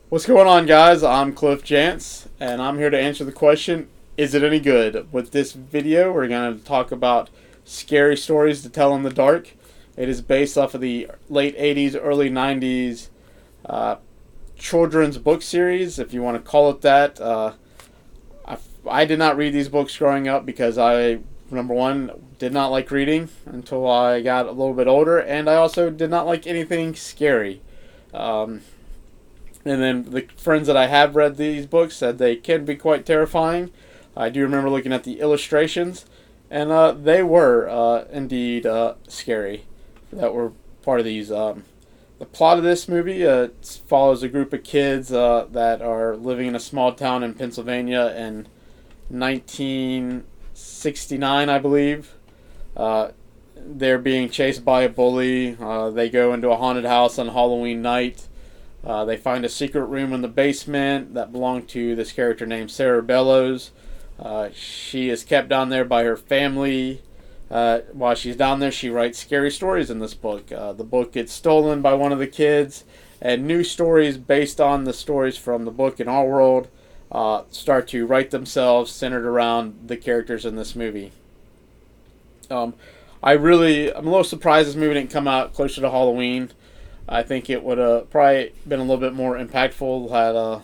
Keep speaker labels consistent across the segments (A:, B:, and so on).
A: What's going on, guys? I'm Cliff Jantz, and I'm here to answer the question, is it any good? With this video, we're going to talk about scary stories to tell in the dark. It is based off of the late 80s, early 90s uh, children's book series, if you want to call it that. I did not read these books growing up because I, number one, did not like reading until I got a little bit older, and I also did not like anything scary. Um, and then the friends that I have read these books said they can be quite terrifying. I do remember looking at the illustrations, and they were indeed scary that were part of these. The plot of this movie follows a group of kids that are living in a small town in Pennsylvania in 1969, I believe. Uh, they're being chased by a bully. They go into a haunted house on Halloween night. They find a secret room in the basement that belonged to this character named Sarah Bellows. She is kept down there by her family. While she's down there, she writes scary stories in this book. The book gets stolen by one of the kids, and new stories based on the stories from the book in our world start to write themselves centered around the characters in this movie. Um, I'm a little surprised this movie didn't come out closer to Halloween. I think it would have probably been a little bit more impactful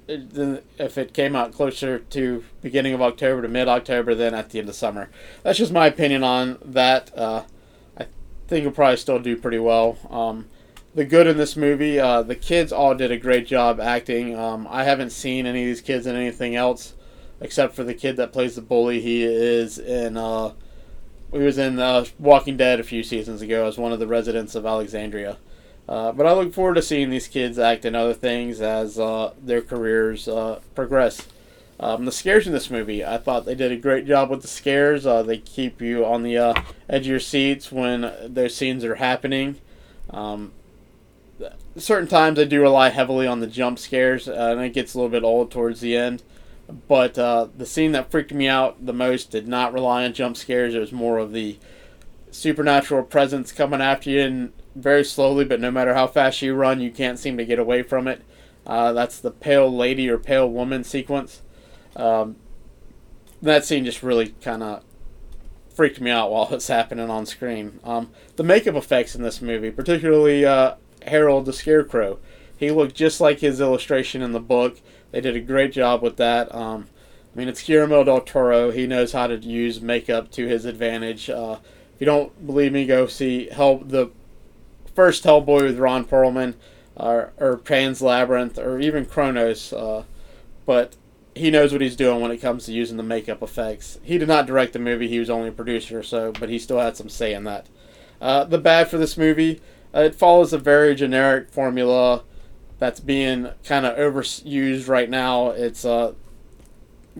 A: if it came out closer to beginning of October to mid-October than at the end of summer. That's just my opinion on that. I think it'll probably still do pretty well. The good in this movie, the kids all did a great job acting. I haven't seen any of these kids in anything else except for the kid that plays the bully. He was in Walking Dead a few seasons ago as one of the residents of Alexandria. But I look forward to seeing these kids act in other things as their careers progress. The scares in this movie, I thought they did a great job with the scares. They keep you on the edge of your seats when those scenes are happening. Certain times I do rely heavily on the jump scares, and it gets a little bit old towards the end. But the scene that freaked me out the most did not rely on jump scares. It was more of the supernatural presence coming after you, and very slowly, but no matter how fast you run, you can't seem to get away from it. That's the pale lady or pale woman sequence. That scene just really kind of freaked me out while it's happening on screen. The makeup effects in this movie, particularly Harold the Scarecrow, he looked just like his illustration in the book. They did a great job with that. It's Guillermo del Toro. He knows how to use makeup to his advantage. If you don't believe me, go see the first Hellboy with Ron Perlman, or Pan's Labyrinth, or even Kronos. But he knows what he's doing when it comes to using the makeup effects. He did not direct the movie; he was only a producer, but he still had some say in that. The bad for this movie, it follows a very generic formula that's being kind of overused right now. It's a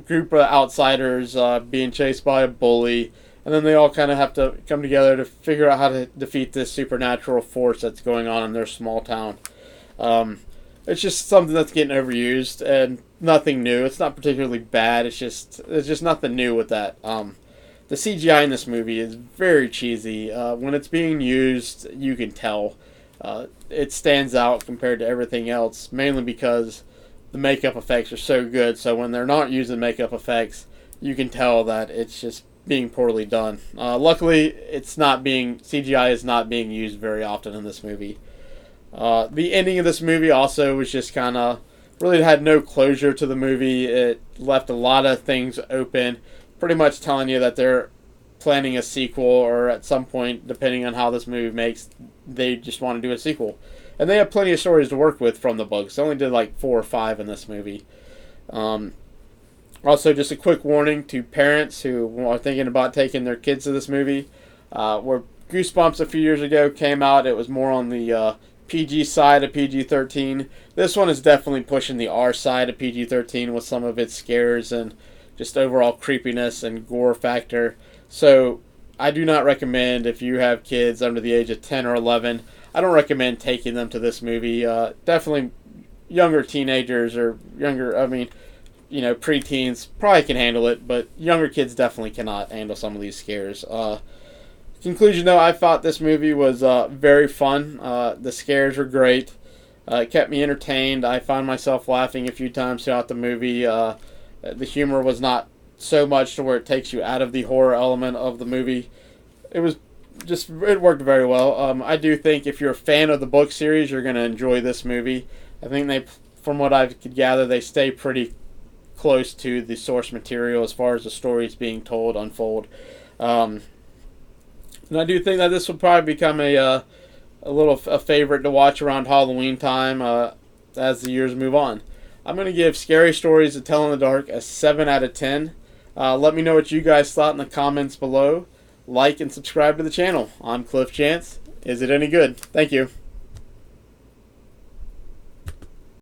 A: group of outsiders being chased by a bully, and then they all kind of have to come together to figure out how to defeat this supernatural force that's going on in their small town. It's just something that's getting overused and nothing new. It's not particularly bad. It's just nothing new with that. The CGI in this movie is very cheesy. When it's being used, you can tell. It stands out compared to everything else, mainly because the makeup effects are so good. So when they're not using makeup effects, you can tell that it's just being poorly done. Luckily, CGI is not being used very often in this movie. The ending of this movie also was just kind of really had no closure to the movie. It left a lot of things open, pretty much telling you that they're planning a sequel, or at some point, depending on how this movie makes, they just want to do a sequel. And they have plenty of stories to work with from the books. They only did like 4 or 5 in this movie. Also, just a quick warning to parents who are thinking about taking their kids to this movie. Where Goosebumps a few years ago came out, it was more on the PG side of PG-13. This one is definitely pushing the R side of PG-13 with some of its scares and just overall creepiness and gore factor. So I do not recommend, if you have kids under the age of 10 or 11, I don't recommend taking them to this movie. Definitely younger teenagers or preteens probably can handle it, but younger kids definitely cannot handle some of these scares. Conclusion though, I thought this movie was very fun. The scares were great. It kept me entertained. I found myself laughing a few times throughout the movie. The humor was not so much to where it takes you out of the horror element of the movie. It was just, it worked very well. I do think if you're a fan of the book series, you're going to enjoy this movie. I think they, from what I could gather, they stay pretty close to the source material as far as the stories being told unfold. And I do think that this will probably become a favorite to watch around Halloween time as the years move on. I'm going to give Scary Stories to Tell in the Dark a 7 out of 10. Let me know what you guys thought in the comments below. Like and subscribe to the channel. I'm Cliff Chance. Is it any good? Thank you.